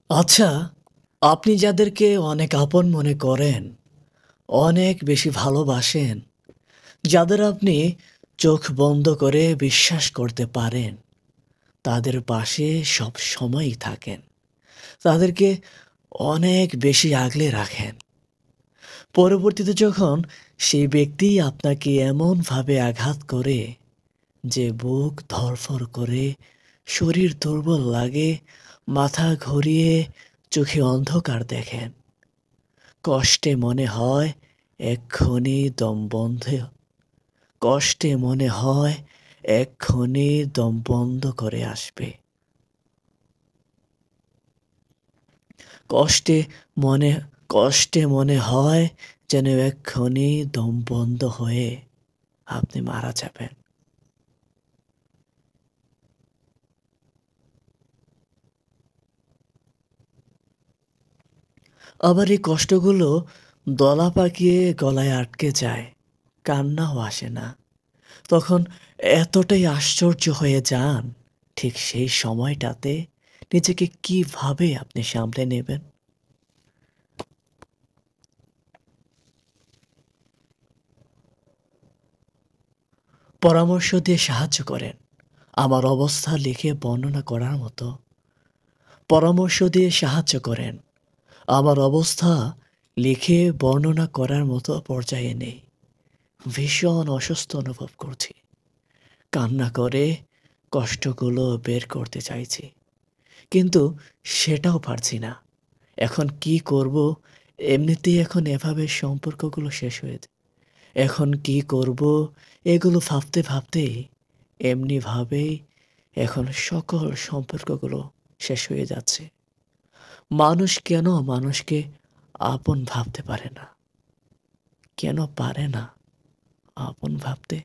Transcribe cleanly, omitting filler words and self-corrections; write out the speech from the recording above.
আচ্ছা, আপনি যাদেরকে অনেক আপন মনে করেন, অনেক বেশি ভালোবাসেন, যাদের আপনি চোখ বন্ধ করে বিশ্বাস করতে পারেন, তাদের পাশে সবসময়ই থাকেন। তাদেরকে অনেক বেশি আগলে রাখেন। পরবর্তীতে যখন সেই ব্যক্তি আপনাকে এমনভাবে আঘাত করে যে বুক ধড়ফড় করে, শরীর দুর্বল লাগে, মাথা ঘুরিয়ে চোখে অন্ধকার দেখেন। কষ্টে মনে হয় এক্ষুনি দম বন্ধ কষ্টে মনে হয় এক্ষুনি দম বন্ধ করে আসবে। কষ্টে মনে কষ্টে মনে হয় যেন এক্ষুনি দম বন্ধ হয়ে আপনি মারা যাবেন। আবার এই কষ্টগুলো দলা পাকিয়ে গলায় আটকে যায়। কান্নাও আসে না। তখন এতটাই আশ্চর্য হয়ে যান, ঠিক সেই সময়টাতে নিজেকে কিভাবে আপনি সামলে নেবেন? পরামর্শ দিয়ে সাহায্য করেন। আমার অবস্থা লিখে বর্ণনা করার মতো। পরামর্শ দিয়ে সাহায্য করেন। আমার অবস্থা লিখে বর্ণনা করার মতো পর্যায়ে নেই। ভীষণ অসুস্থ অনুভব করছি। কান্না করে কষ্টগুলো বের করতে চাইছি। কিন্তু সেটাও পারছি না। এখন কি করব? এমনিতেই এখন এভাবে সম্পর্কগুলো শেষ হয়ে যায়। এখন কি করব? এগুলো ভাবতেই এমনিভাবেই এখন সকল সম্পর্কগুলো শেষ হয়ে যাচ্ছে। মানুষ কেন মানুষকে আপন ভাবতে পারে না? কেন পারে না আপন ভাবতে?